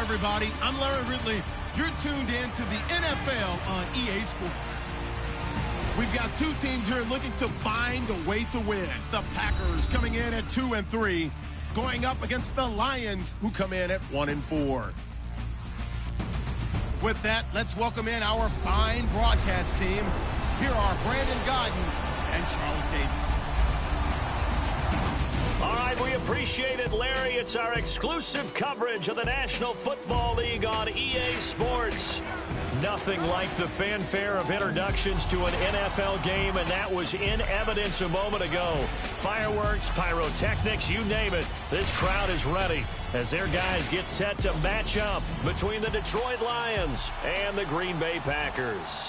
everybody. I'm Larry Ridley. You're tuned in to the NFL on EA Sports. We've got two teams here looking to find a way to win. It's the Packers coming in at 2-3, going up against the Lions, who come in at 1-4. With that, let's welcome in our fine broadcast team. Here are Brandon Godden and Charles Davis. All right, we appreciate it, Larry. It's our exclusive coverage of the National Football League on EA Sports. Nothing like the fanfare of introductions to an NFL game, and that was in evidence a moment ago. Fireworks, pyrotechnics, you name it. This crowd is ready as their guys get set to match up between the Detroit Lions and the Green Bay Packers.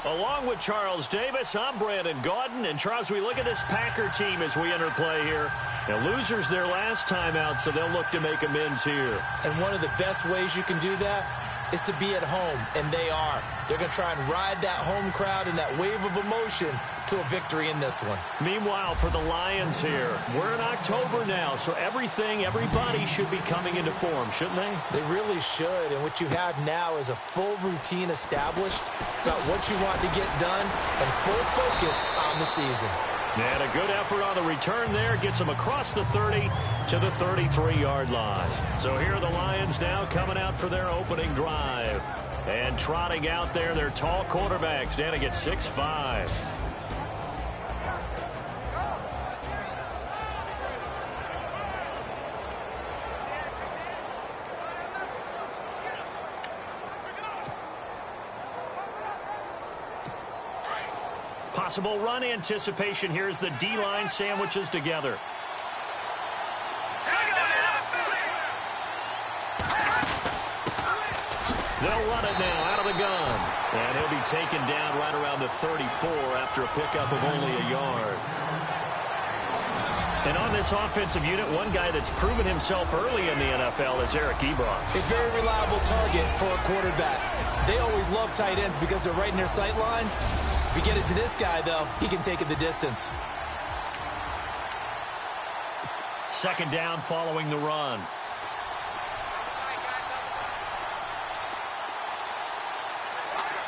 Along with Charles Davis, I'm Brandon Gaudin. And, Charles, we look at this Packer team as we enter play here. Now, losers their last time out, so they'll look to make amends here. And one of the best ways you can do that is to be at home, and they are. They're going to try and ride that home crowd and that wave of emotion to a victory in this one. Meanwhile, for the Lions here, we're in October now, so everybody should be coming into form, shouldn't they? They really should, and what you have now is a full routine established about what you want to get done and full focus on the season. And a good effort on the return there gets them across the 30 to the 33-yard line. So here are the Lions now coming out for their opening drive. And trotting out there, their tall quarterback standing at 6'5". Possible run anticipation here as the D-line sandwiches together. They'll run it now out of the gun. And he'll be taken down right around the 34 after a pickup of only a yard. And on this offensive unit, one guy that's proven himself early in the NFL is Eric Ebron. A very reliable target for a quarterback. They always love tight ends because they're right in their sight lines. If you get it to this guy, though, he can take it the distance. Second down following the run.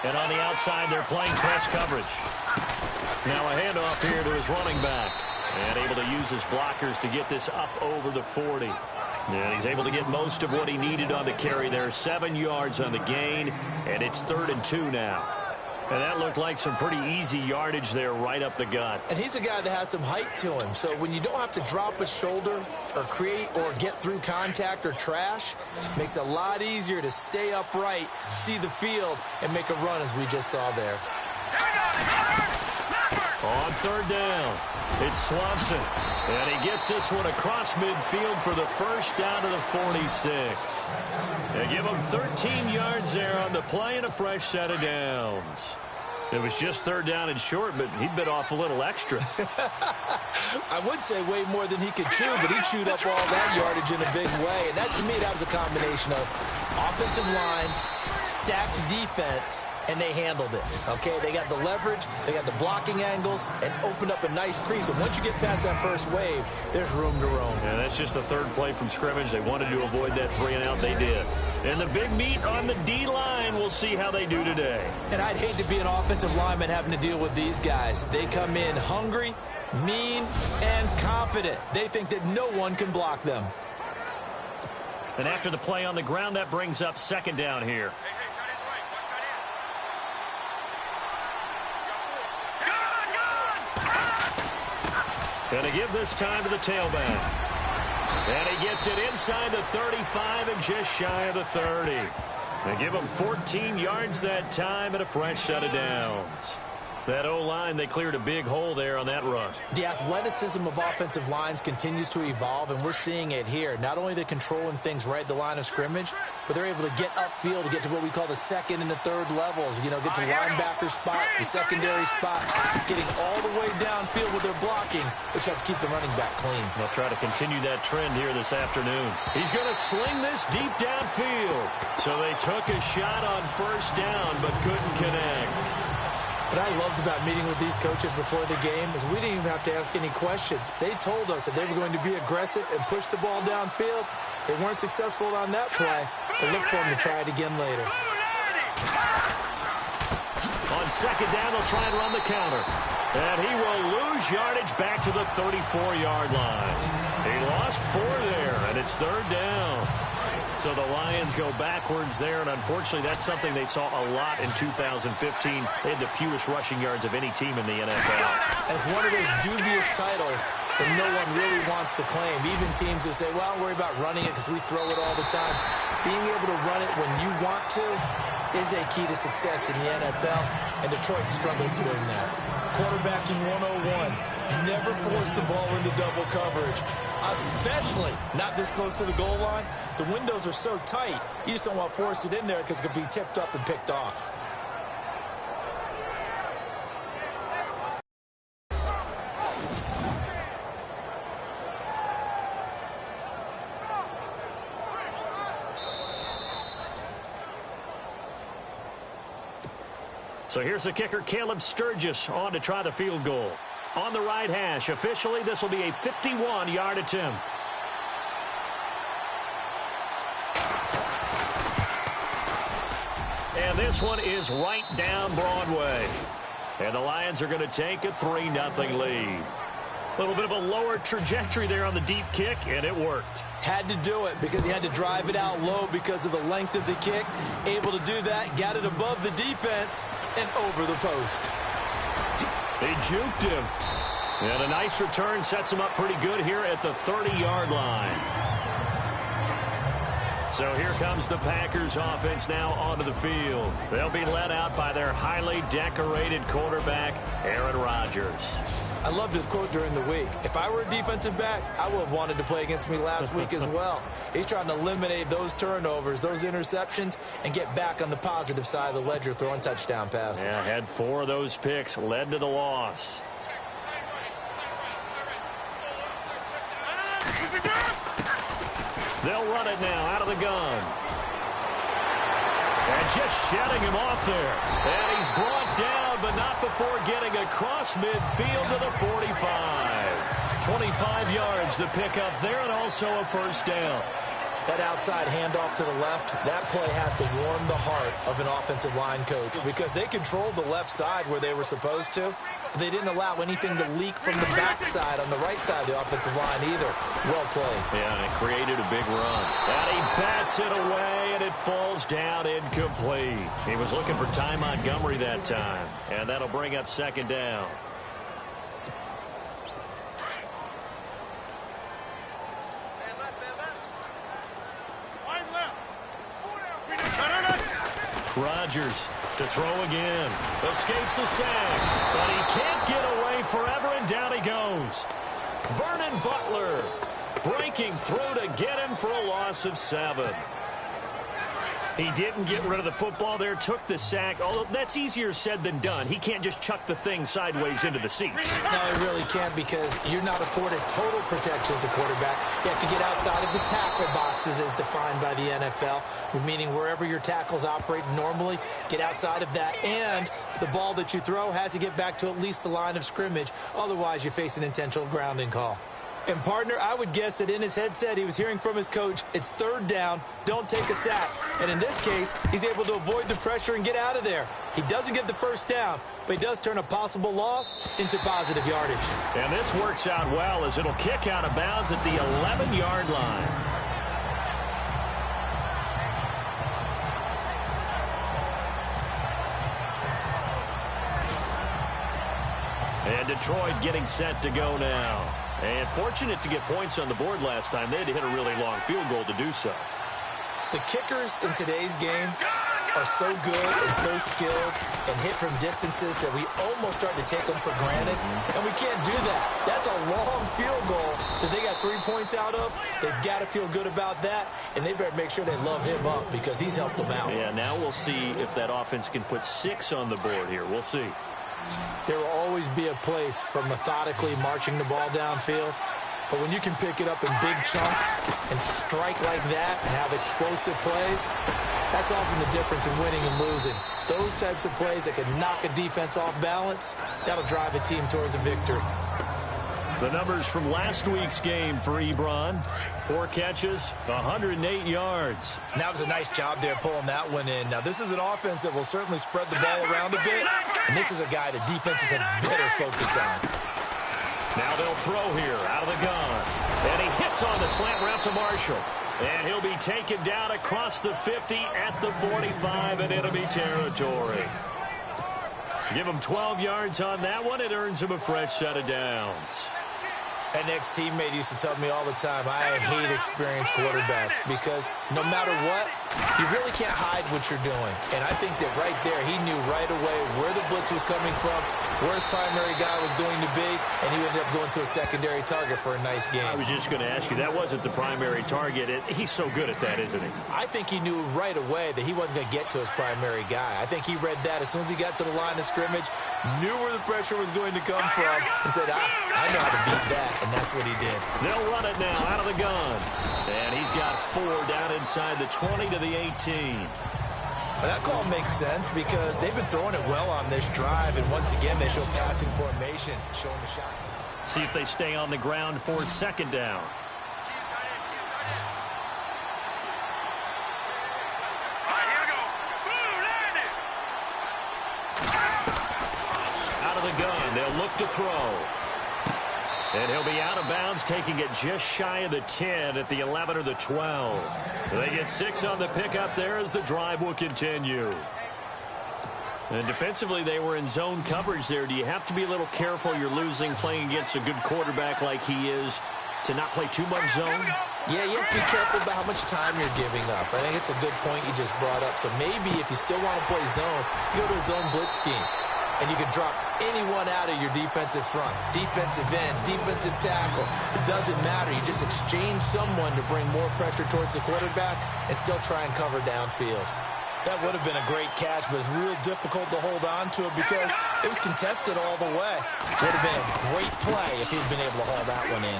And on the outside, they're playing press coverage. Now a handoff here to his running back. And able to use his blockers to get this up over the 40. And he's able to get most of what he needed on the carry there. 7 yards on the gain, and it's 3rd and 2 now. And that looked like some pretty easy yardage there right up the gut. And he's a guy that has some height to him. So when you don't have to drop a shoulder or create or get through contact or trash, makes it a lot easier to stay upright, see the field, and make a run as we just saw there. On 3rd down, it's Swanson. And he gets this one across midfield for the first down to the 46. They give him 13 yards there on the play and a fresh set of downs. It was just 3rd down and short, but he bit off a little extra. I would say way more than he could chew, but he chewed up all that yardage in a big way. And that, to me, that was a combination of offensive line, stacked defense, and they handled it. Okay, they got the leverage, they got the blocking angles, and opened up a nice crease. And once you get past that first wave, there's room to roam. Yeah, that's just the 3rd play from scrimmage. They wanted to avoid that 3-and-out. They did. And the big meat on the D-line, we'll see how they do today. And I'd hate to be an offensive lineman having to deal with these guys. They come in hungry, mean, and confident. They think that no one can block them. And after the play on the ground, that brings up 2nd down here. Going to give this time to the tailback. And he gets it inside the 35 and just shy of the 30. They give him 14 yards that time and a fresh set of downs. That O-line, they cleared a big hole there on that run. The athleticism of offensive lines continues to evolve, and we're seeing it here. Not only they're controlling things right at the line of scrimmage, but they're able to get upfield to get to what we call the 2nd and the 3rd levels. You know, get to linebacker spot, the secondary spot, getting all the way downfield with their blocking, which helps keep the running back clean. They'll try to continue that trend here this afternoon. He's going to sling this deep downfield. So they took a shot on 1st down, but couldn't connect. What I loved about meeting with these coaches before the game is we didn't even have to ask any questions. They told us that they were going to be aggressive and push the ball downfield. They weren't successful on that play, but look for them to try it again later. On second down, they'll try and run the counter. And he will lose yardage back to the 34-yard line. He lost 4 there, and it's third down. So the Lions go backwards there, and unfortunately that's something they saw a lot in 2015. They had the fewest rushing yards of any team in the NFL. It's one of those dubious titles that no one really wants to claim. Even teams who say, well, don't worry about running it because we throw it all the time. Being able to run it when you want to is a key to success in the NFL, and Detroit struggled doing that. Quarterbacking 101. Never force the ball into double coverage, especially not this close to the goal line. The windows are so tight, you just don't want to force it in there because it could be tipped up and picked off. So here's the kicker, Caleb Sturgis, on to try the field goal. On the right hash, officially, this will be a 51-yard attempt. And this one is right down Broadway. And the Lions are going to take a 3-0 lead. A little bit of a lower trajectory there on the deep kick, and it worked. Had to do it because he had to drive it out low because of the length of the kick. Able to do that, got it above the defense and over the post. They juked him. And a nice return sets him up pretty good here at the 30-yard line. So here comes the Packers offense now onto the field. They'll be led out by their highly decorated quarterback, Aaron Rodgers. I loved his quote during the week. If I were a defensive back, I would have wanted to play against me last week as well. He's trying to eliminate those turnovers, those interceptions, and get back on the positive side of the ledger throwing touchdown passes. Yeah, had 4 of those picks, led to the loss. They'll run it now out of the gun. And just shedding him off there. And he's brought down, but not before getting across midfield to the 45. 25 yards to pick up there, and also a first down. That outside handoff to the left, that play has to warm the heart of an offensive line coach because they controlled the left side where they were supposed to. But they didn't allow anything to leak from the backside on the right side of the offensive line either. Well played. Yeah, and it created a big run. And he bats it away, and it falls down incomplete. He was looking for Ty Montgomery that time, and that'll bring up second down. Rodgers to throw again. Escapes the sack, but he can't get away forever, and down he goes. Vernon Butler breaking through to get him for a loss of 7. He didn't get rid of the football there, took the sack. Although that's easier said than done. He can't just chuck the thing sideways into the seats. No, he really can't because you're not afforded total protection as a quarterback. You have to get outside of the tackle boxes as defined by the NFL, meaning wherever your tackles operate normally, get outside of that. And the ball that you throw has to get back to at least the line of scrimmage. Otherwise, you face an intentional grounding call. And, partner, I would guess that in his headset he was hearing from his coach, it's third down, don't take a sack. And in this case, he's able to avoid the pressure and get out of there. He doesn't get the first down, but he does turn a possible loss into positive yardage. And this works out well as it'll kick out of bounds at the 11-yard line. And Detroit getting set to go now. And fortunate to get points on the board last time. They had to hit a really long field goal to do so. The kickers in today's game are so good and so skilled and hit from distances that we almost start to take them for granted. And we can't do that. That's a long field goal that they got 3 points out of. They've got to feel good about that. And they better make sure they love him up because he's helped them out. Yeah, now we'll see if that offense can put 6 on the board here. We'll see. There will always be a place for methodically marching the ball downfield, But when you can pick it up in big chunks and strike like that, have explosive plays, that's often the difference in winning and losing. Those types of plays that can knock a defense off balance, that'll drive a team towards a victory. The numbers from last week's game for Ebron. 4 catches, 108 yards. And that was a nice job there pulling that one in. Now, this is an offense that will certainly spread the ball around a bit. And this is a guy that defenses have better focus on. Now they'll throw here out of the gun. And he hits on the slant route to Marshall. And he'll be taken down across the 50 at the 45 in enemy territory. Give him 12 yards on that one. It earns him a fresh set of downs. An ex-teammate used to tell me all the time, I hate experienced quarterbacks because no matter what, you really can't hide what you're doing. And I think that right there, he knew right away where the blitz was coming from, where his primary guy was going to be, and he ended up going to a secondary target for a nice game. I was just going to ask you, that wasn't the primary target. He's so good at that, isn't he? I think he knew right away that he wasn't going to get to his primary guy. I think he read that as soon as he got to the line of scrimmage, knew where the pressure was going to come from, and said, I know how to beat that. And that's what he did. They'll run it now out of the gun. And he's got 4 down inside the 20 to the 18. Well, that call makes sense because they've been throwing it well on this drive. And once again, they show passing formation, showing the shot. See if they stay on the ground for 2nd down. Out of the gun, they'll look to throw. And he'll be out of bounds, taking it just shy of the 10 at the 11 or the 12. They get 6 on the pickup there as the drive will continue. And defensively, they were in zone coverage there. Do you have to be a little careful? You're losing playing against a good quarterback like he is to not play too much zone? Yeah, you have to be careful about how much time you're giving up. I think it's a good point you just brought up. So maybe if you still want to play zone, you go to a zone blitz scheme. And you can drop anyone out of your defensive front, defensive end, defensive tackle. It doesn't matter. You just exchange someone to bring more pressure towards the quarterback and still try and cover downfield. That would have been a great catch, but it's real difficult to hold on to it because it was contested all the way. Would have been a great play if he'd been able to haul that one in.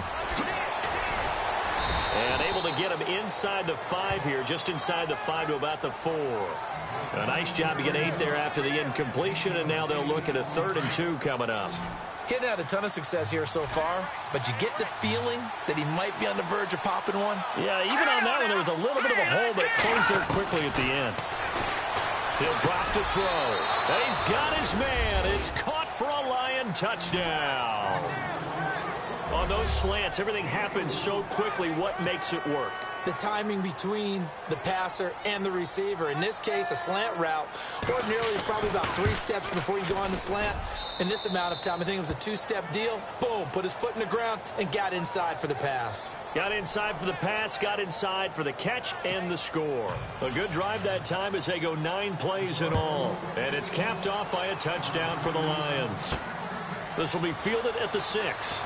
And able to get him inside the 5 here, just inside the 5 to about the 4. A nice job to get 8 there after the incompletion, and now they'll look at a 3rd and 2 coming up. He hadn't had a ton of success here so far, but you get the feeling that he might be on the verge of popping one. Yeah, even on that one, there was a little bit of a hole, but it closed there quickly at the end. He'll drop to throw. And he's got his man. It's caught for a Lion touchdown. On those slants, everything happens so quickly. What makes it work? The timing between the passer and the receiver. In this case, a slant route. Ordinarily, it's probably about 3 steps before you go on the slant. In this amount of time, I think it was a 2-step deal. Boom, put his foot in the ground and got inside for the pass. Got inside for the pass, got inside for the catch and the score. A good drive that time as they go 9 plays in all. And it's capped off by a touchdown for the Lions. This will be fielded at the 6.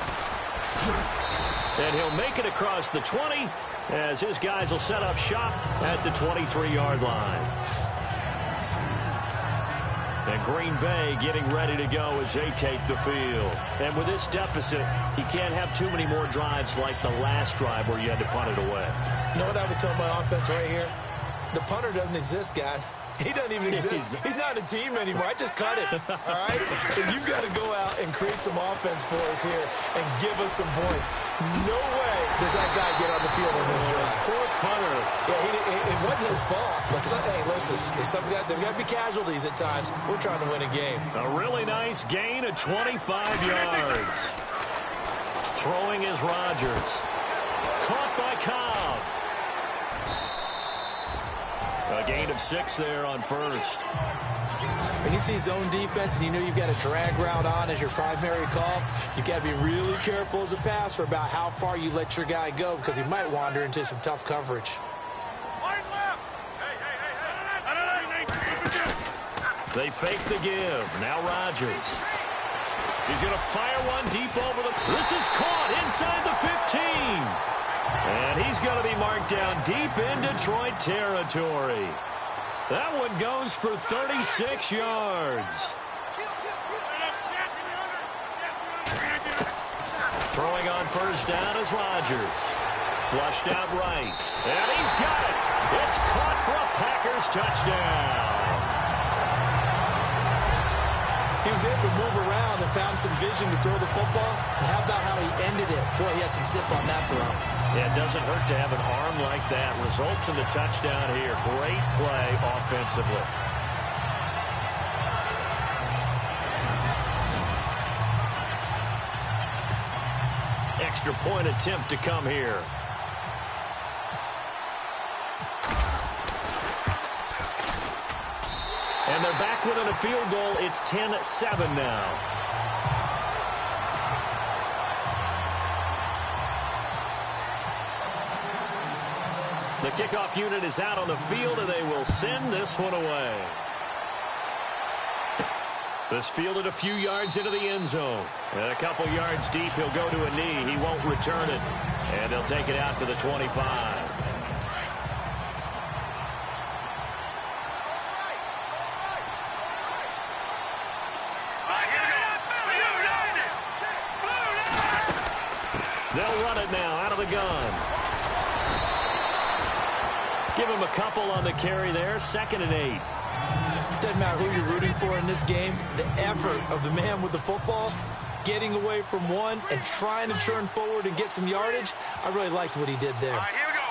And he'll make it across the 20 as his guys will set up shop at the 23-yard line. And Green Bay getting ready to go as they take the field. And with this deficit, you can't have too many more drives like the last drive where you had to punt it away. You know what I would tell my offense right here? The punter doesn't exist, guys. He doesn't even exist. He's not a team anymore. I just cut it, all right? So you've got to go out and create some offense for us here and give us some points. No way does that guy get on the field on this drive. Poor punter. Yeah, it wasn't his fault. But hey, listen, there's got to be casualties at times. We're trying to win a game. A really nice gain of 25 yards. Throwing is Rodgers. Caught by Cobb. A gain of 6 there on first. When you see zone defense and you know you've got a drag route on as your primary call, you've got to be really careful as a passer about how far you let your guy go because he might wander into some tough coverage. They fake the give. Now Rodgers. He's going to fire one deep over the... This is caught inside the 15. And he's going to be marked down deep in Detroit territory. That one goes for 36 yards. Throwing on first down is Rodgers. Flushed out right. And he's got it. It's caught for a Packers touchdown. He was able to move around and found some vision to throw the football. And how about how he ended it? Boy, he had some zip on that throw. Yeah, it doesn't hurt to have an arm like that. Results in the touchdown here. Great play offensively. Extra point attempt to come here. And they're back within a field goal. It's 10-7 now. The kickoff unit is out on the field, and they will send this one away. This fielded a few yards into the end zone. And a couple yards deep, he'll go to a knee. He won't return it. And they'll take it out to the 25. They'll run it now out of the gun. Give him a couple on the carry there. 2nd and 8. Doesn't matter who you're rooting for in this game. The effort of the man with the football, getting away from one and trying to turn forward and get some yardage. I really liked what he did there. All right, here we go.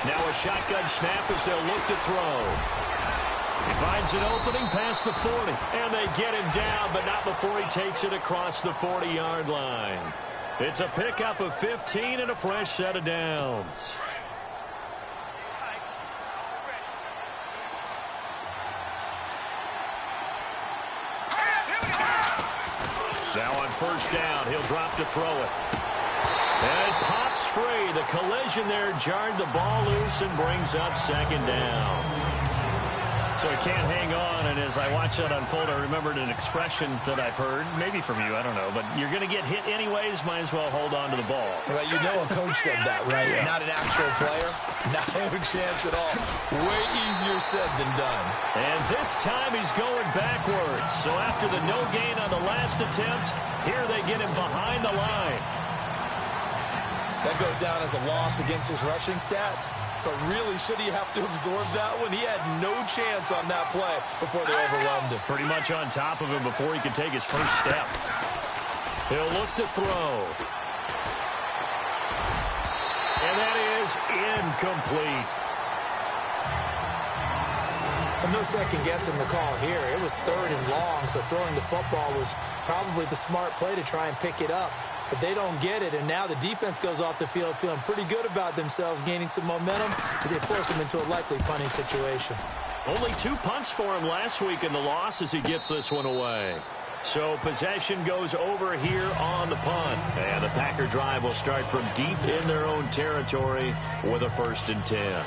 3-19. Now a shotgun snap as they'll look to throw. He finds an opening past the 40, and they get him down, but not before he takes it across the 40-yard line. It's a pickup of 15 and a fresh set of downs. Now on first down, he'll drop to throw it. And it pops free. The collision there jarred the ball loose and brings up 2nd down. So he can't hang on, and as I watch that unfold, I remembered an expression that I've heard, maybe from you, I don't know, but you're going to get hit anyways, might as well hold on to the ball. Well, you know a coach said that, right? Yeah. Not an actual player. Not a chance at all. Way easier said than done. And this time he's going backwards. So after the no gain on the last attempt, here they get him behind the line. That goes down as a loss against his rushing stats. But really, should he have to absorb that one? He had no chance on that play before they overwhelmed him. Pretty much on top of him before he could take his first step. He'll look to throw. And that is incomplete. No second guessing the call here. It was 3rd and long, so throwing the football was probably the smart play to try and pick it up. But they don't get it, and now the defense goes off the field feeling pretty good about themselves, gaining some momentum as they force them into a likely punting situation. Only 2 punts for him last week in the loss as he gets this one away. So possession goes over here on the punt. And the Packer drive will start from deep in their own territory with a 1st and 10.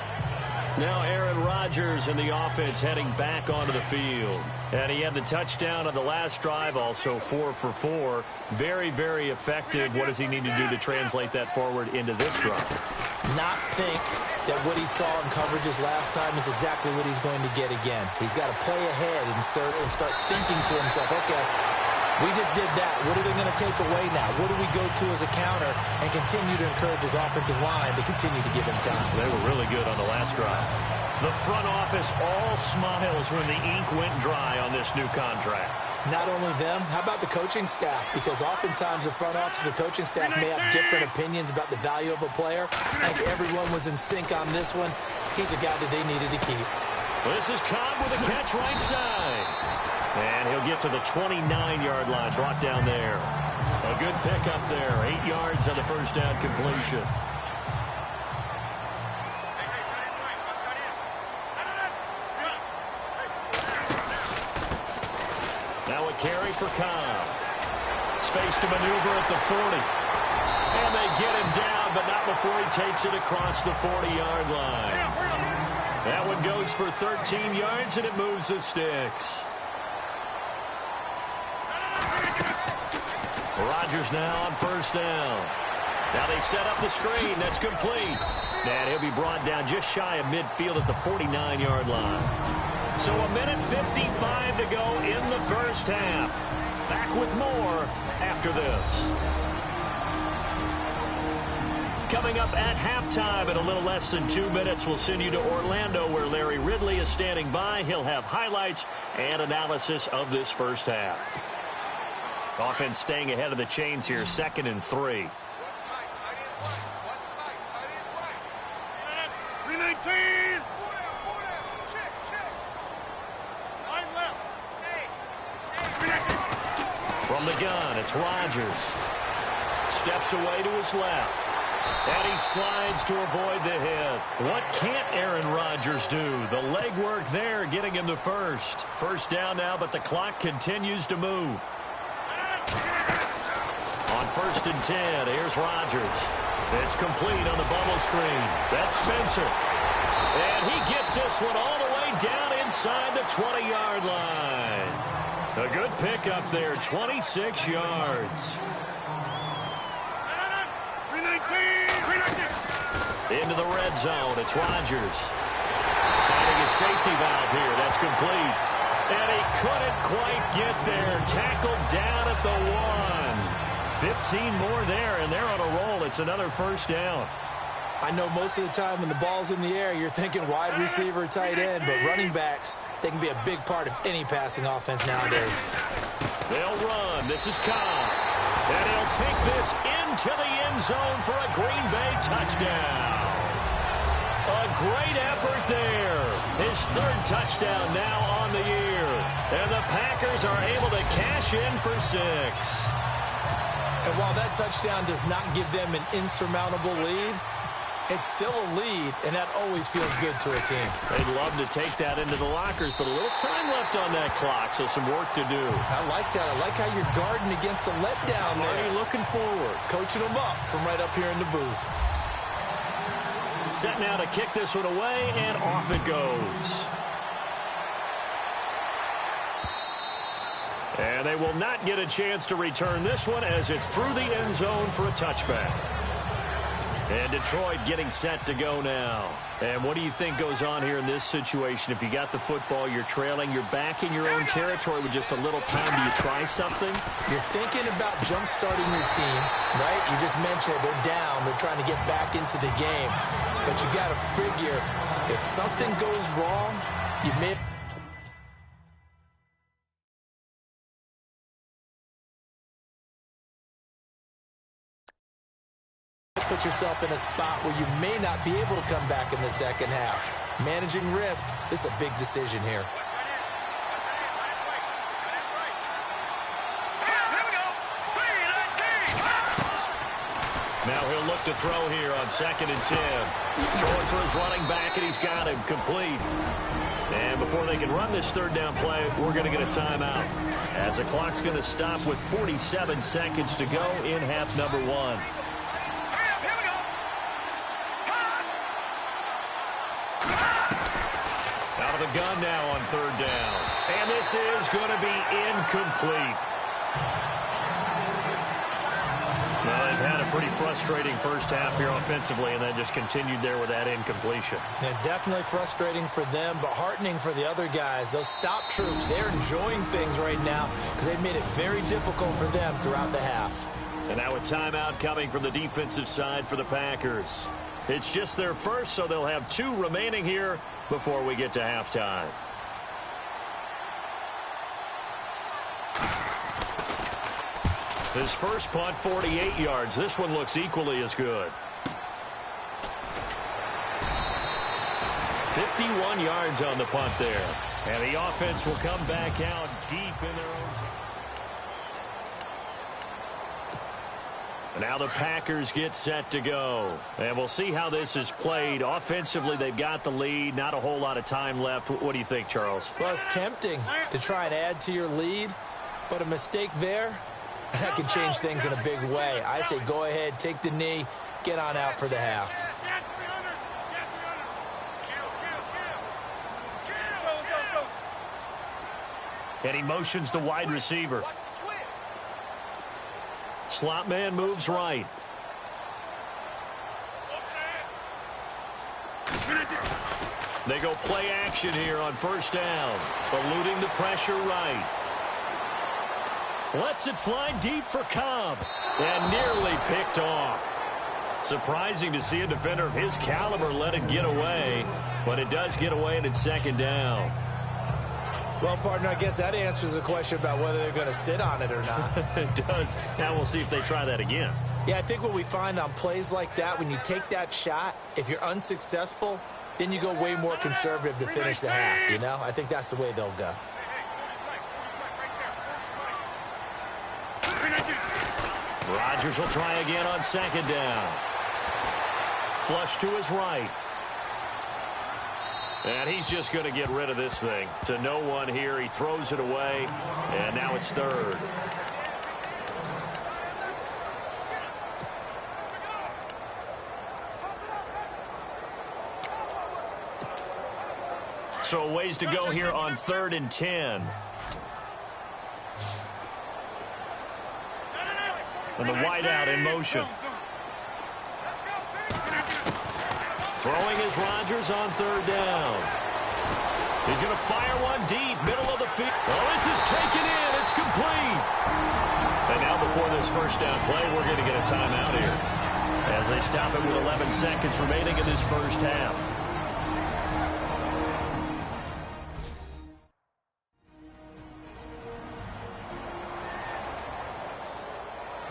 Now Aaron Rodgers and the offense heading back onto the field. And he had the touchdown on the last drive, also 4 for 4. Very, very effective. What does he need to do to translate that forward into this drive? Not think that what he saw in coverages last time is exactly what he's going to get again. He's got to play ahead and start thinking to himself, okay, we just did that. What are they going to take away now? What do we go to as a counter and continue to encourage his offensive line to continue to give him time? They were really good on the last drive. The front office all smiles when the ink went dry on this new contract. Not only them, how about the coaching staff? Because oftentimes the front office, the coaching staff may have different opinions about the value of a player. I think everyone was in sync on this one. He's a guy that they needed to keep. This is Cobb with a catch right side. And he'll get to the 29-yard line, brought down there. A good pickup there, 8 yards on the first down completion. Now a carry for Cobb. Space to maneuver at the 40. And they get him down, but not before he takes it across the 40-yard line. That one goes for 13 yards, and it moves the sticks. Rodgers now on first down. Now they set up the screen. That's complete. And he'll be brought down just shy of midfield at the 49-yard line. So a minute 55 to go in the first half. Back with more after this. Coming up at halftime in a little less than 2 minutes, we'll send you to Orlando where Larry Ridley is standing by. He'll have highlights and analysis of this first half. Offense staying ahead of the chains here, 2nd and 3. From the gun, it's Rodgers. Steps away to his left. And he slides to avoid the hit. What can't Aaron Rodgers do? The legwork there getting him the first. First down now, but the clock continues to move. On 1st and 10, here's Rodgers. It's complete on the bubble screen. That's Spencer. And he gets this one all the way down inside the 20-yard line. A good pickup there, 26 yards. Into the red zone, it's Rodgers. Finding a safety valve here, that's complete. And he couldn't quite get there. Tackled down at the 1. 15 more there, and they're on a roll. It's another first down. I know most of the time when the ball's in the air, you're thinking wide receiver, tight end, but running backs, they can be a big part of any passing offense nowadays. They'll run. This is Cobb. And he'll take this into the end zone for a Green Bay touchdown. A great effort there. His 3rd touchdown now on the year. And the Packers are able to cash in for 6. And while that touchdown does not give them an insurmountable lead, it's still a lead, and that always feels good to a team. They'd love to take that into the lockers, but a little time left on that clock, so some work to do. I like that. I like how you're guarding against a letdown there. Already looking forward. Coaching them up from right up here in the booth. Set now to kick this one away, and off it goes. And they will not get a chance to return this one as it's through the end zone for a touchback. And Detroit getting set to go now. And what do you think goes on here in this situation? If you got the football, you're trailing, you're back in your own territory with just a little time. Do you try something? You're thinking about jump-starting your team, right? You just mentioned it. They're down. They're trying to get back into the game. But you got to figure, if something goes wrong, you may... put yourself in a spot where you may not be able to come back in the second half. Managing risk is a big decision here. Now he'll look to throw here on 2nd and 10. Going for his running back, and he's got him complete. And before they can run this 3rd down play, we're going to get a timeout, as the clock's going to stop with 47 seconds to go in half number 1. Out of the gun now on 3rd down. And this is going to be incomplete. Well, they've had a pretty frustrating first half here offensively, and then just continued there with that incompletion. Yeah, definitely frustrating for them, but heartening for the other guys. Those stop troops, they're enjoying things right now because they've made it very difficult for them throughout the half. And now a timeout coming from the defensive side for the Packers. It's just their first, so they'll have 2 remaining here before we get to halftime. His first punt, 48 yards. This one looks equally as good. 51 yards on the punt there. And the offense will come back out deep in their own territory. Now the Packers get set to go. And we'll see how this is played. Offensively, they've got the lead. Not a whole lot of time left. What do you think, Charles? Well, it's tempting to try and add to your lead, but a mistake there, that can change things in a big way. I say go ahead, take the knee, get on out for the half. And he motions the wide receiver. Slot man moves right. They go play action here on 1st down. Eluding the pressure right. Lets it fly deep for Cobb. And nearly picked off. Surprising to see a defender of his caliber let it get away. But it does get away, and it's second down. Well, partner, I guess that answers the question about whether they're going to sit on it or not. It does. Now we'll see if they try that again. Yeah, I think what we find on plays like that, when you take that shot, if you're unsuccessful, then you go way more conservative to finish the half, you know? I think that's the way they'll go. Rodgers will try again on second down. Flush to his right. And he's just going to get rid of this thing. To no one here. He throws it away. And now it's third. So a ways to go here on 3rd and 10. And the wideout in motion. Throwing is Rodgers on 3rd down. He's going to fire one deep, middle of the field. Oh, this is taken in. It's complete. And now before this first down play, we're going to get a timeout here as they stop it with 11 seconds remaining in this first half.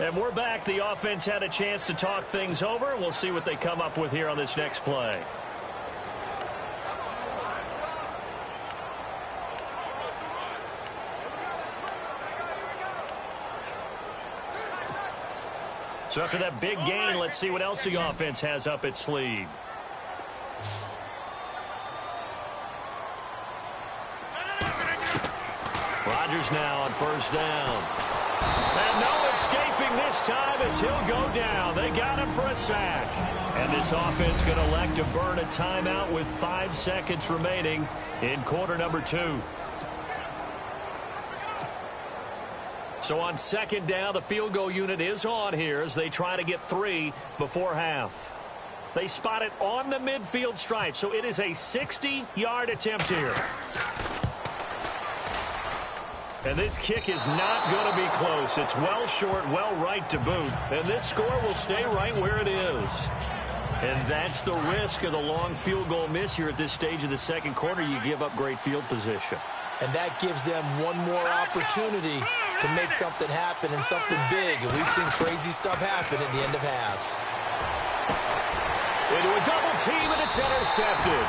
And we're back. The offense had a chance to talk things over. We'll see what they come up with here on this next play. So after that big gain, let's see what else the offense has up its sleeve. Rodgers now on first down. And no escaping this time as he'll go down. They got him for a sack. And this offense going to elect to burn a timeout with 5 seconds remaining in quarter number 2. So on second down, the field goal unit is on here as they try to get 3 before half. They spot it on the midfield stripe, so it is a 60-yard attempt here. And this kick is not going to be close. It's well short, well right to boot. And this score will stay right where it is. And that's the risk of the long field goal miss here at this stage of the second quarter. You give up great field position. And that gives them one more opportunity to make something happen and something big. And we've seen crazy stuff happen at the end of halves. Into a double team, and it's intercepted.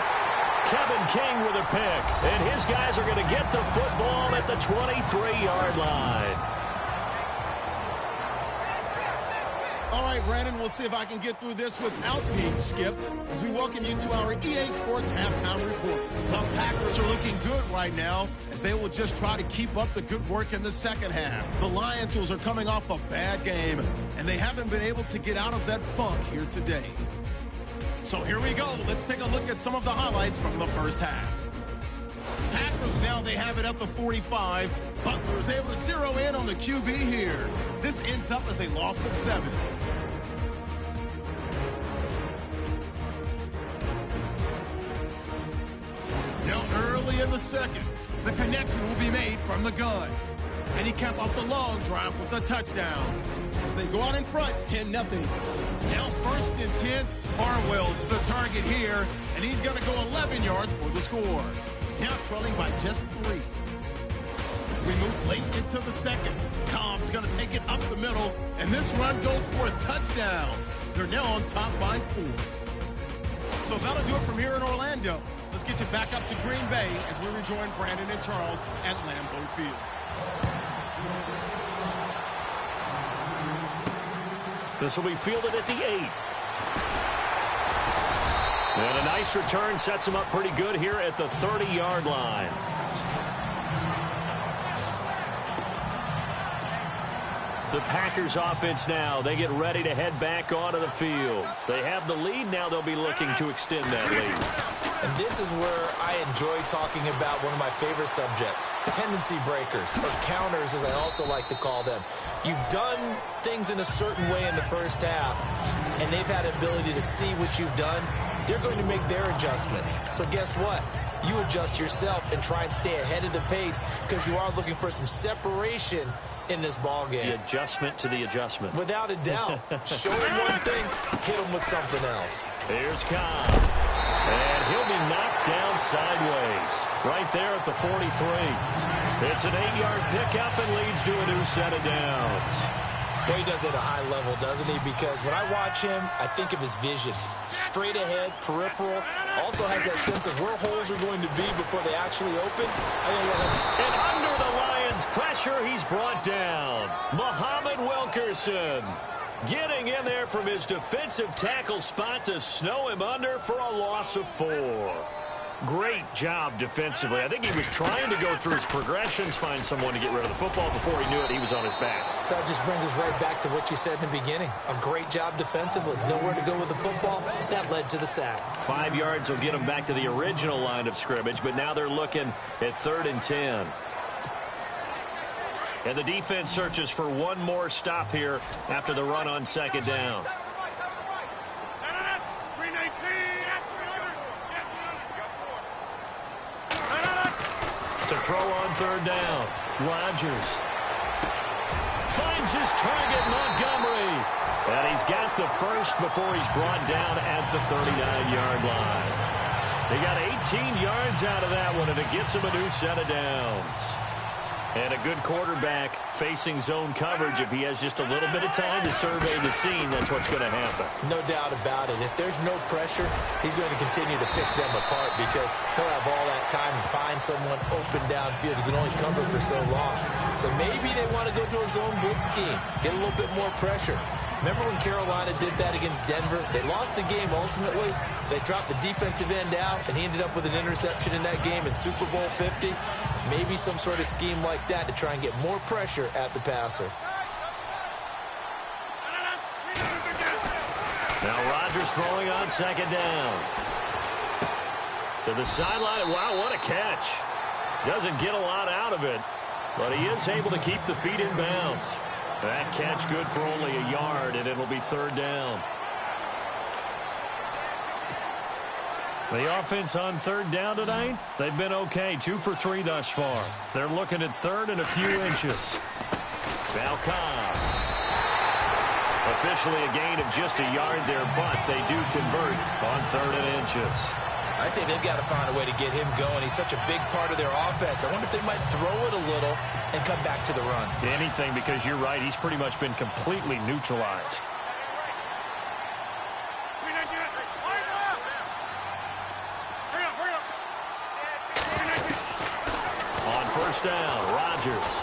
Kevin King with a pick, and his guys are going to get the football at the 23-yard line. All right, Brandon, we'll see if I can get through this without being skipped as we welcome you to our EA Sports Halftime Report. The Packers are looking good right now as they will just try to keep up the good work in the second half. The Lions are coming off a bad game, and they haven't been able to get out of that funk here today. So here we go. Let's take a look at some of the highlights from the first half. Packers now, they have it at the 45. Butler is able to zero in on the QB here. This ends up as a loss of 7. Now early in the second, the connection will be made from the gun. And he capped off the long drive with a touchdown. As they go out in front, 10-0. Now 1st and 10. Farwell's the target here, and he's going to go 11 yards for the score. Now trailing by just 3. We move late into the second. Cobb's going to take it up the middle, and this run goes for a touchdown. They're now on top by 4. So that'll do it from here in Orlando. Let's get you back up to Green Bay as we rejoin Brandon and Charles at Lambeau Field. This will be fielded at the 8. And a nice return sets him up pretty good here at the 30-yard line. The Packers offense now, they get ready to head back onto the field. They have the lead now. They'll be looking to extend that lead. And this is where I enjoy talking about one of my favorite subjects, tendency breakers, or counters as I also like to call them. You've done things in a certain way in the first half, and they've had the ability to see what you've done. They're going to make their adjustments. So guess what? You adjust yourself and try and stay ahead of the pace because you are looking for some separation in this ball game. The adjustment to the adjustment. Without a doubt. Show him one thing, hit him with something else. Here's Cobb. And he'll be knocked down sideways. Right there at the 43. It's an 8-yard pickup and leads to a new set of downs. Well, he does it at a high level, doesn't he? Because when I watch him, I think of his vision. Straight ahead, peripheral. Also has that sense of where holes are going to be before they actually open. And under the Lions' pressure, he's brought down. Muhammad Wilkerson getting in there from his defensive tackle spot to snow him under for a loss of 4. Great job defensively. I think he was trying to go through his progressions, find someone to get rid of the football. Before he knew it, he was on his back. So that just brings us right back to what you said in the beginning. A great job defensively. Nowhere to go with the football. That led to the sack. 5 yards will get them back to the original line of scrimmage, but now they're looking at 3rd and 10. And the defense searches for one more stop here after the run on 2nd down. To throw on 3rd down. Rodgers finds his target, Montgomery. And he's got the first before he's brought down at the 39-yard line. They got 18 yards out of that one, and it gets him a new set of downs. And a good quarterback facing zone coverage. If he has just a little bit of time to survey the scene, that's what's going to happen. No doubt about it. If there's no pressure, he's going to continue to pick them apart because he'll have all that time to find someone open downfield. He can only cover for so long. So maybe they want to go to a zone blitz scheme, get a little bit more pressure. Remember when Carolina did that against Denver? They lost the game ultimately. They dropped the defensive end out, and he ended up with an interception in that game in Super Bowl 50. Maybe some sort of scheme like that to try and get more pressure at the passer. Now Rodgers throwing on 2nd down. To the sideline. Wow, what a catch. Doesn't get a lot out of it, but he is able to keep the feet in bounds. That catch good for only a yard, and it'll be 3rd down. The offense on 3rd down tonight, they've been okay. 2 for 3 thus far. They're looking at 3rd and a few inches. Now Cobb. Officially a gain of just a yard there, but they do convert on 3rd and inches. I'd say they've got to find a way to get him going. He's such a big part of their offense. I wonder if they might throw it a little and come back to the run. Anything, because you're right. He's pretty much been completely neutralized. On 1st down, Rodgers.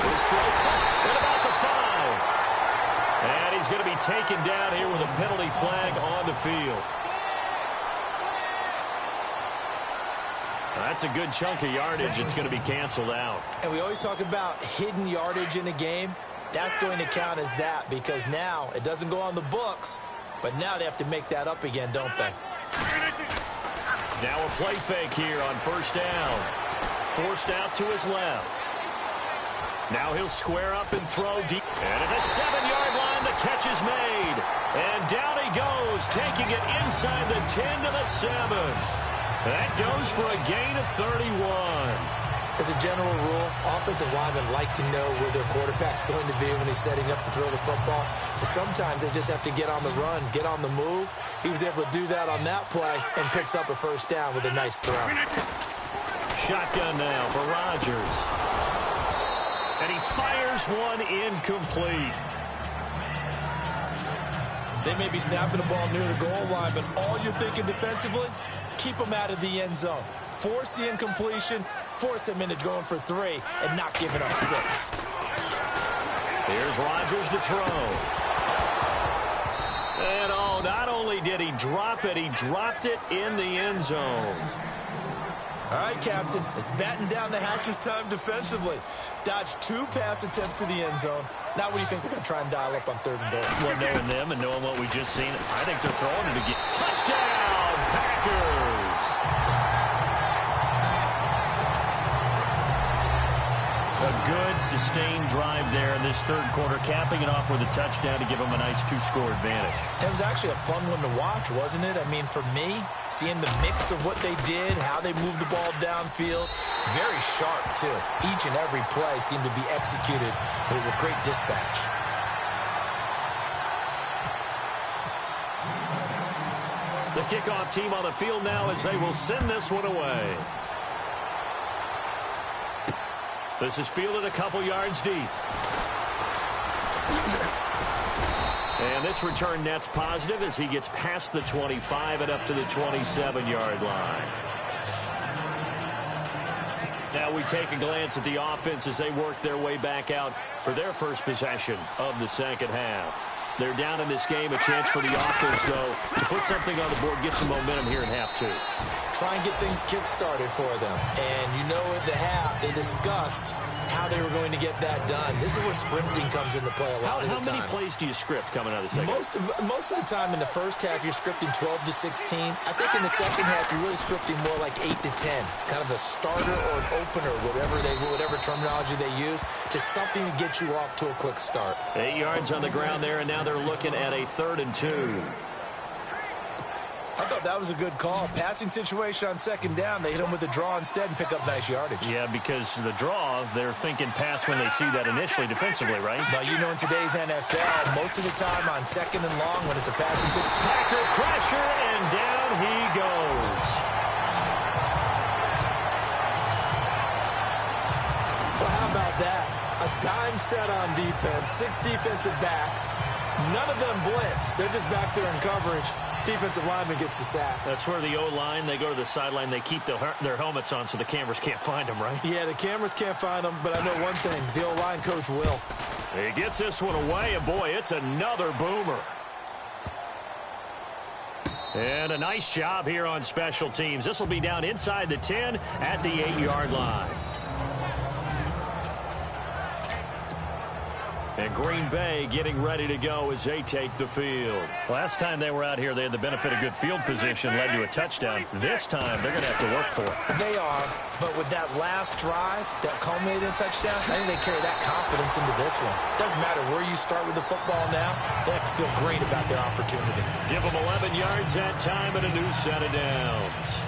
His throw caught at about the 5. And he's going to be taken down here with a penalty flag on the field. That's a good chunk of yardage. It's going to be canceled out. And we always talk about hidden yardage in a game. That's going to count as that because now it doesn't go on the books, but now they have to make that up again, don't they? Now a play fake here on 1st down. Forced out to his left. Now he'll square up and throw deep. And at the 7-yard line, the catch is made. And down he goes, taking it inside the 10 to the 7. That goes for a gain of 31. As a general rule, offensive linemen like to know where their quarterback's going to be when he's setting up to throw the football. But sometimes they just have to get on the run, get on the move. He was able to do that on that play and picks up a 1st down with a nice throw. Shotgun now for Rodgers. And he fires one incomplete. They may be snapping the ball near the goal line, but all you're thinking defensively, keep them out of the end zone. Force the incompletion, force them into going for 3, and not giving up 6. Here's Rodgers to throw. And oh, not only did he drop it, he dropped it in the end zone. All right, Captain, it's batten down the hatches time defensively. Dodged 2 pass attempts to the end zone. Now what do you think they're going to try and dial up on 3rd and goal? Well, knowing them and knowing what we just seen, I think they're throwing it again. Touchdown! Packers! Packers. A good, sustained drive there in this third quarter, capping it off with a touchdown to give them a nice two-score advantage. It was actually a fun one to watch, wasn't it? I mean, for me, seeing the mix of what they did, how they moved the ball downfield, very sharp, too. Each and every play seemed to be executed with great dispatch. The kickoff team on the field now as they will send this one away. This is fielded a couple yards deep. And this return net's positive as he gets past the 25 and up to the 27-yard line. Now we take a glance at the offense as they work their way back out for their first possession of the second half. They're down in this game. A chance for the offense, though, to put something on the board, get some momentum here in half two. Try and get things kick-started for them. And you know at the half, they discussed how they were going to get that done. This is where scripting comes into play a lot of the time. How many plays do you script coming out of the second half? Most of the time in the first half, you're scripting 12 to 16. I think in the second half, you're really scripting more like 8 to 10. Kind of a starter or an opener, whatever terminology they use, just something to get you off to a quick start. 8 yards on the ground there, and now they're looking at a 3rd and 2. I thought that was a good call. Passing situation on second down. They hit him with a draw instead and pick up nice yardage. Yeah, because the draw, they're thinking pass when they see that initially defensively, right? But you know in today's NFL, most of the time on second and long when it's a passing situation. Packer pressure, and down he goes. Well, how about that? A dime set on defense, 6 defensive backs. None of them blitz. They're just back there in coverage. Defensive lineman gets the sack. That's where the O-line, they go to the sideline, they keep their helmets on so the cameras can't find them, right? Yeah, the cameras can't find them, but I know one thing. The O-line coach will. He gets this one away, and boy, it's another boomer. And a nice job here on special teams. This will be down inside the 10 at the 8-yard line. And Green Bay getting ready to go as they take the field. Last time they were out here, they had the benefit of good field position, led to a touchdown. This time, they're going to have to work for it. They are, but with that last drive that culminated in a touchdown, I think they carry that confidence into this one. Doesn't matter where you start with the football now, they have to feel great about their opportunity. Give them 11 yards that time and a new set of downs.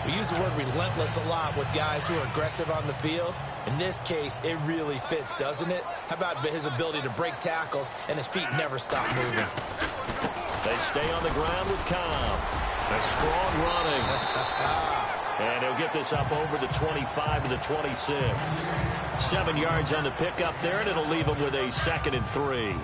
We use the word relentless a lot with guys who are aggressive on the field. In this case, it really fits, doesn't it? How about his ability to break tackles and his feet never stop moving? They stay on the ground with Cobb. A strong running. And he'll get this up over the 25 to the 26. 7 yards on the pickup there, and it'll leave him with a 2nd and 3.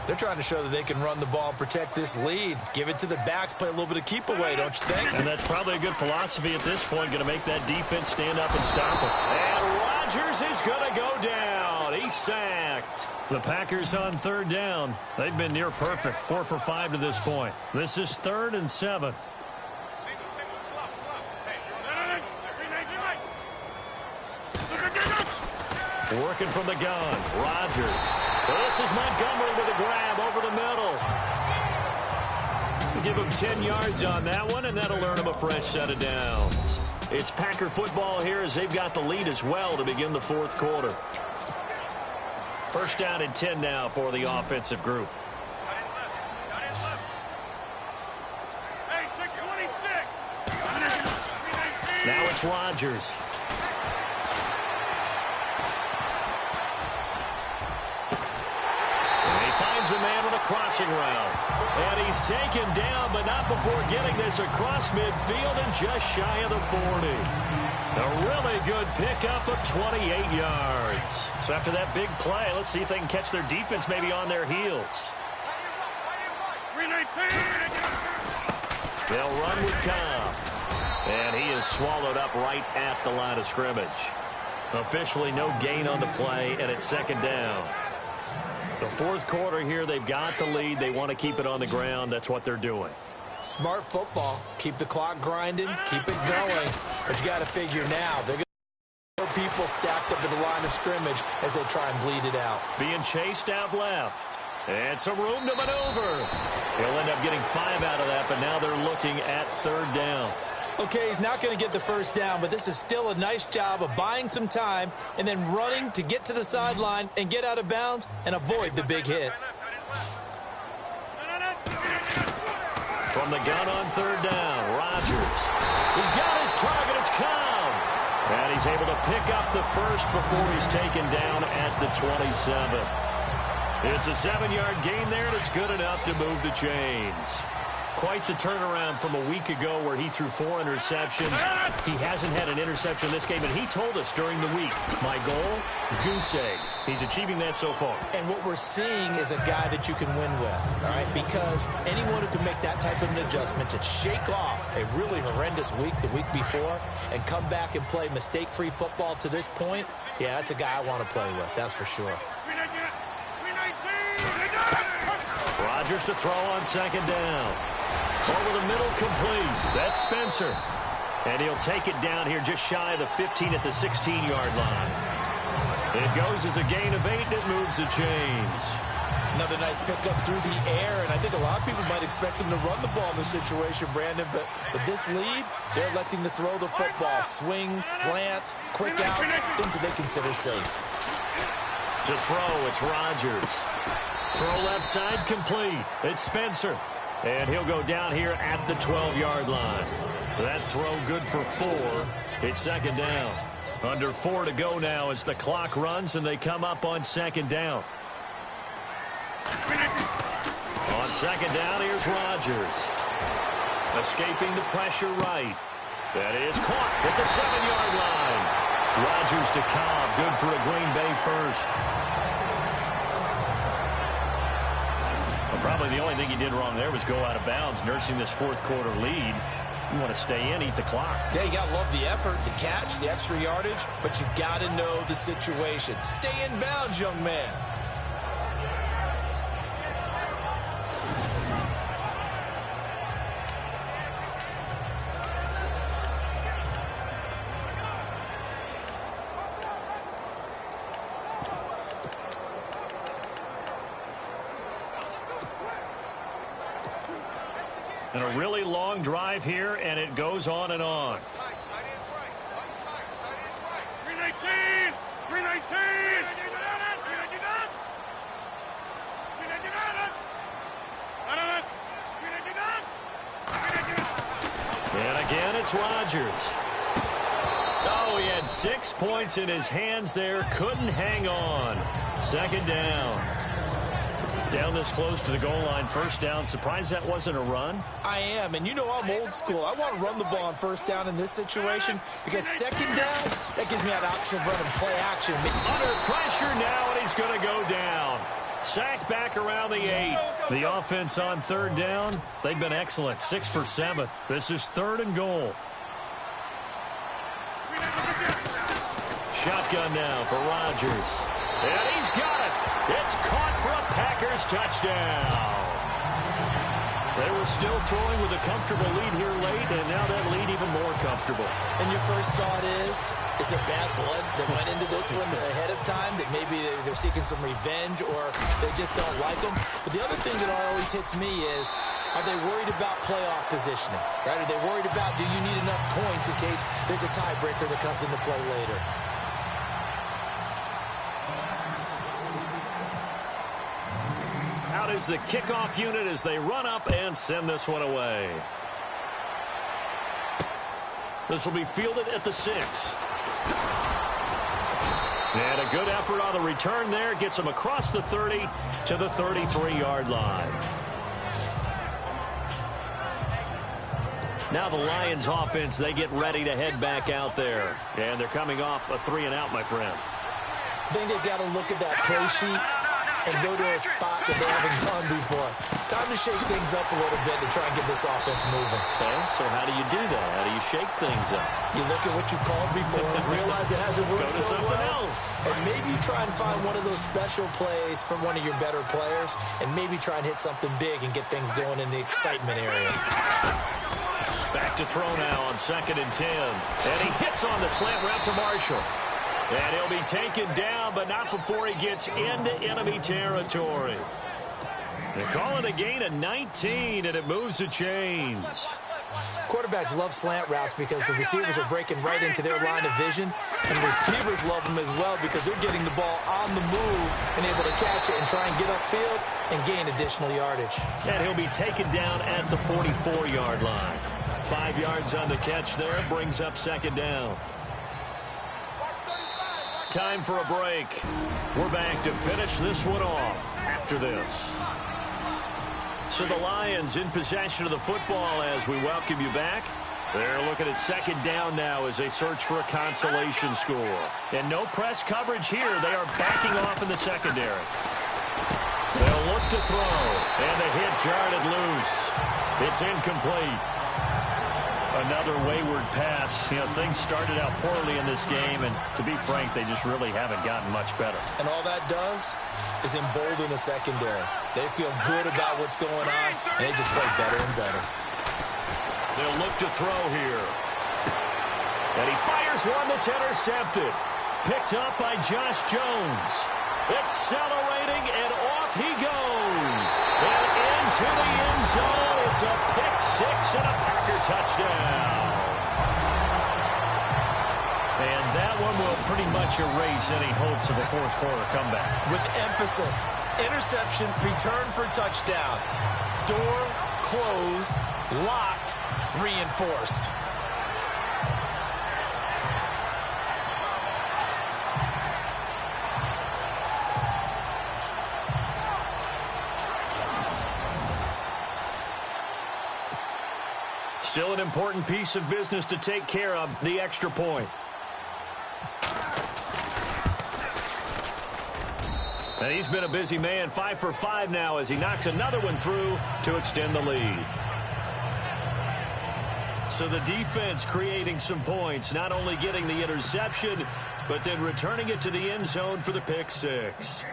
They're trying to show that they can run the ball and protect this lead. Give it to the backs, play a little bit of keep away, don't you think? And that's probably a good philosophy at this point, going to make that defense stand up and stop it. And Rodgers is going to go down. He's sacked. The Packers on 3rd down. They've been near perfect, 4 for 5 to this point. This is 3rd and 7. Working from the gun, Rodgers. This is Montgomery with a grab over the middle. We'll give him 10 yards on that one, and that'll earn him a fresh set of downs. It's Packer football here as they've got the lead as well to begin the 4th quarter. 1st down and 10 now for the offensive group. Now it's Rodgers. Finds a man with a crossing route. And he's taken down, but not before getting this across midfield and just shy of the 40. A really good pickup of 28 yards. So after that big play, let's see if they can catch their defense maybe on their heels. They'll run with Cobb. And he is swallowed up right at the line of scrimmage. Officially no gain on the play, and it's 2nd down. The 4th quarter here, they've got the lead. They want to keep it on the ground. That's what they're doing. Smart football. Keep the clock grinding. Keep it going. But you got to figure now, they're going to have people stacked up at the line of scrimmage as they try and bleed it out. Being chased out left. And some room to maneuver. He'll end up getting 5 out of that, but now they're looking at 3rd down. Okay, he's not going to get the 1st down, but this is still a nice job of buying some time and then running to get to the sideline and get out of bounds and avoid the big hit. From the gun on 3rd down, Rodgers. He's got his target. It's Cobb. And he's able to pick up the 1st before he's taken down at the 27. It's a 7-yard gain there, and it's good enough to move the chains. Quite the turnaround from a week ago where he threw 4 interceptions. He hasn't had an interception this game, and he told us during the week, my goal, goose egg. He's achieving that so far. And what we're seeing is a guy that you can win with, all right? Because anyone who can make that type of an adjustment to shake off a really horrendous week the week before and come back and play mistake-free football to this point, yeah, that's a guy I want to play with, that's for sure. Rodgers to throw on 2nd down. Over the middle, complete. That's Spencer. And he'll take it down here just shy of the 15 at the 16-yard line. It goes as a gain of 8, and it moves the chains. Another nice pickup through the air, and I think a lot of people might expect him to run the ball in this situation, Brandon, but with this lead, they're electing to throw the football. Swings, slants, quick outs, things that they consider safe. To throw, it's Rodgers. Throw left side, complete. It's Spencer. And he'll go down here at the 12-yard line. That throw good for 4. It's 2nd down. Under 4 to go now as the clock runs, and they come up on 2nd down. On 2nd down, here's Rodgers. Escaping the pressure right. That is caught at the 7-yard line. Rodgers to Cobb, good for a Green Bay 1st. Probably the only thing he did wrong there was go out of bounds, nursing this 4th quarter lead. You want to stay in, eat the clock. Yeah, you got to love the effort, the catch, the extra yardage, but you got to know the situation. Stay in bounds, young man. And a really long drive here, and it goes on and on. 319! 319! And again, it's Rodgers. Oh, he had 6 points in his hands there. Couldn't hang on. 2nd down. Down this close to the goal line, 1st down. Surprised that wasn't a run? I am, and you know I'm old school. I want to run the ball on 1st down in this situation because 2nd down, that gives me that option of running play action. Under pressure now, and he's going to go down. Sacked back around the 8. The offense on 3rd down, they've been excellent. 6 for 7. This is 3rd and goal. Shotgun now for Rodgers. And he's got it. It's caught for a Packers touchdown. They were still throwing with a comfortable lead here late, and now that lead even more comfortable. And your first thought is it bad blood that went into this one ahead of time, that maybe they're seeking some revenge or they just don't like them? But the other thing that always hits me is, are they worried about playoff positioning? Right? Are they worried about, do you need enough points in case there's a tiebreaker that comes into play later? Out is the kickoff unit as they run up and send this one away. This will be fielded at the 6. And a good effort on the return there. Gets them across the 30 to the 33-yard line. Now the Lions offense, they get ready to head back out there. And they're coming off a 3-and-out, my friend. I think they've got to look at that play sheet and go to a spot that they haven't gone before. Time to shake things up a little bit to try and get this offense moving. Okay, so how do you do that? How do you shake things up? You look at what you called before and realize it hasn't worked Go to so something well. else. And maybe you try and find one of those special plays from one of your better players and maybe try and hit something big and get things going in the excitement area. Back to throw now on 2nd and 10. And he hits on the slant route to Marshall. And he'll be taken down, but not before he gets into enemy territory. They call it a gain of 19, and it moves the chains. Quarterbacks love slant routes because the receivers are breaking right into their line of vision, and receivers love them as well because they're getting the ball on the move and able to catch it and try and get upfield and gain additional yardage. And he'll be taken down at the 44-yard line. 5 yards on the catch there, brings up second down. Time for a break. We're back to finish this one off after this. So the Lions in possession of the football as we welcome you back. They're looking at second down now as they search for a consolation score. And no press coverage here. They are backing off in the secondary. They'll look to throw. And the hit jarred it loose. It's incomplete. Another wayward pass. You know, things started out poorly in this game, and to be frank, they just really haven't gotten much better. And all that does is embolden the secondary. They feel good about what's going on, and they just play better and better. They'll look to throw here. And he fires one that's intercepted. Picked up by Josh Jones. Accelerating, and off he goes. And into the end zone. It's a pick six and a Packer touchdown. And that one will pretty much erase any hopes of a fourth quarter comeback. With emphasis, interception, return for touchdown. Door closed, locked, reinforced. Still an important piece of business to take care of, the extra point. And he's been a busy man, 5 for 5 now as he knocks another one through to extend the lead. So the defense creating some points, not only getting the interception, but then returning it to the end zone for the pick six.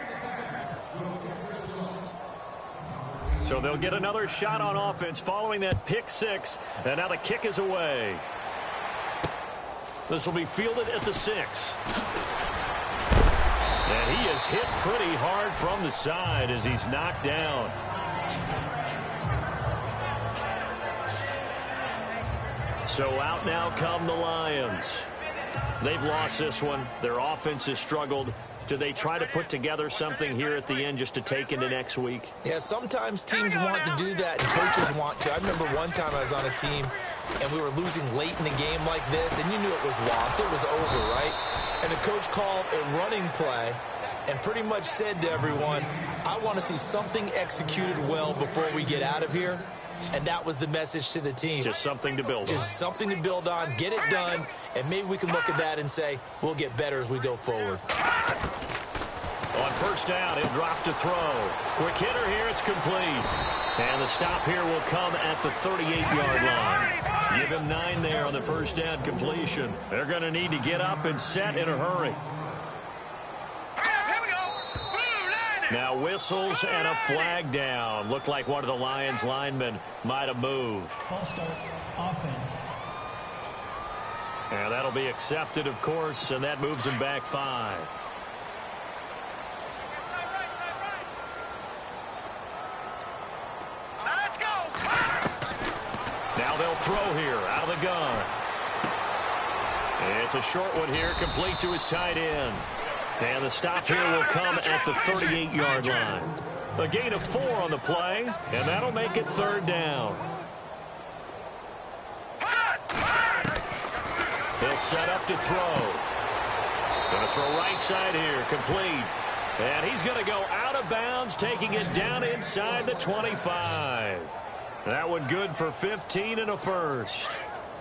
So they'll get another shot on offense following that pick six, and now the kick is away. This will be fielded at the 6. And he is hit pretty hard from the side as he's knocked down. So out now come the Lions. They've lost this one. Their offense has struggled. Do they try to put together something here at the end just to take into next week? Yeah, sometimes teams want to do that and coaches want to. I remember one time I was on a team and we were losing late in the game like this, and you knew it was lost. It was over, right? And the coach called a running play and pretty much said to everyone, I want to see something executed well before we get out of here. And that was the message to the team. Just something to build on. Just something to build on, get it done, and maybe we can look at that and say, we'll get better as we go forward. On first down, he'll drop to throw. Quick hitter here, it's complete. And the stop here will come at the 38-yard line. Give him 9 there on the first down completion. They're going to need to get up and set in a hurry. Now whistles and a flag down. Looked like one of the Lions linemen might have moved. False start, offense. And that'll be accepted, of course, and that moves him back 5. Let's go. Now they'll throw here out of the gun. It's a short one here, complete to his tight end. And the stop here will come at the 38-yard line. A gain of 4 on the play, and that'll make it third down. He'll set up to throw. Going to throw right side here, complete. And he's going to go out of bounds, taking it down inside the 25. That one good for 15 and a first.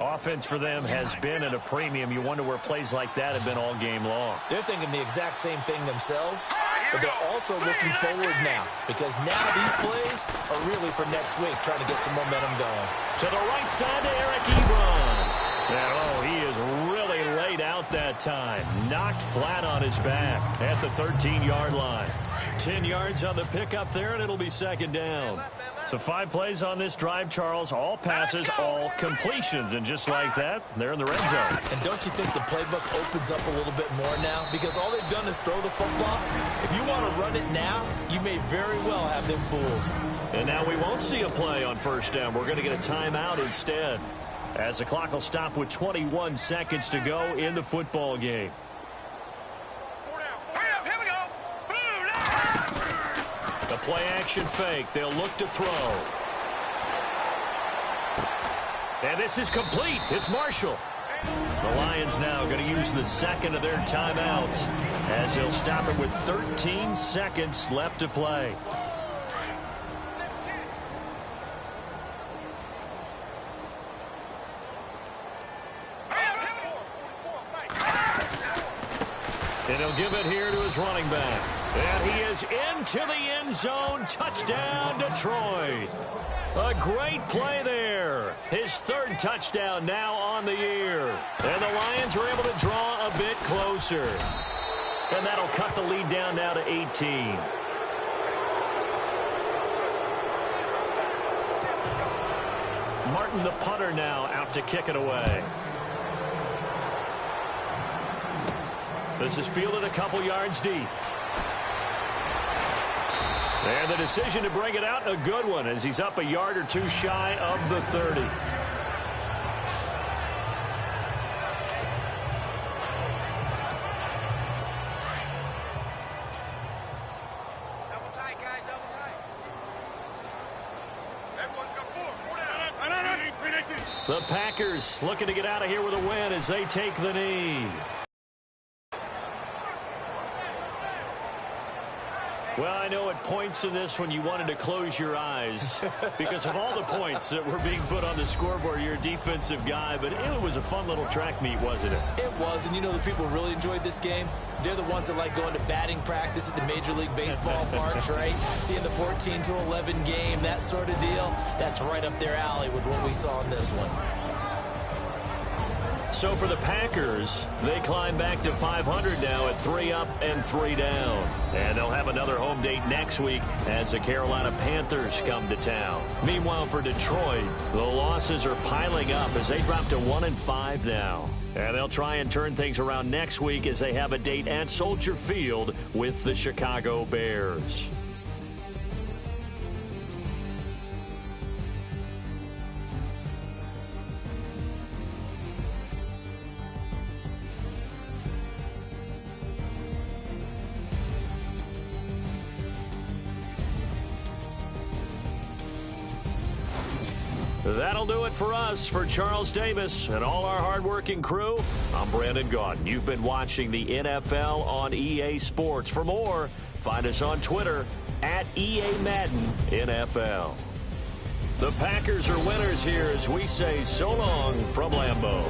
Offense for them has been at a premium. You wonder where plays like that have been all game long. They're thinking the exact same thing themselves, but they're also looking forward now because now these plays are really for next week, trying to get some momentum going. To the right side to Eric Ebron. And, oh, he is really laid out that time. Knocked flat on his back at the 13-yard line. 10 yards on the pickup there, and it'll be second down. So 5 plays on this drive, Charles. All passes, all completions. And just like that, they're in the red zone. And don't you think the playbook opens up a little bit more now? Because all they've done is throw the football. If you want to run it now, you may very well have them fooled. And now we won't see a play on first down. We're going to get a timeout instead, as the clock will stop with 21 seconds to go in the football game. The play-action fake. They'll look to throw. And this is complete. It's Marshall. The Lions now going to use the second of their timeouts, as they'll stop it with 13 seconds left to play. And he'll give it here to his running back. And he is into the end zone. Touchdown, Detroit. A great play there. His 3rd touchdown now on the year. And the Lions are able to draw a bit closer. And that'll cut the lead down now to 18. Martin, the punter, now out to kick it away. This is fielded a couple yards deep. And the decision to bring it out, a good one, as he's up a yard or 2 shy of the 30. Double tight, guys, double tight. Everyone go forward. The Packers looking to get out of here with a win as they take the knee. Well, I know at points in this when you wanted to close your eyes because of all the points that were being put on the scoreboard. You're a defensive guy, but it was a fun little track meet, wasn't it? It was, and you know the people who really enjoyed this game? They're the ones that like going to batting practice at the Major League Baseball parks, right? Seeing the 14-11 game, that sort of deal. That's right up their alley with what we saw in this one. So for the Packers, they climb back to 500 now at 3 up and 3 down. And they'll have another home date next week as the Carolina Panthers come to town. Meanwhile, for Detroit, the losses are piling up as they drop to 1-5 now. And they'll try and turn things around next week as they have a date at Soldier Field with the Chicago Bears. That'll do it for us. For Charles Davis and all our hardworking crew, I'm Brandon Gaudin. You've been watching the NFL on EA Sports. For more, find us on Twitter at EA Madden NFL. The Packers are winners here as we say so long from Lambeau.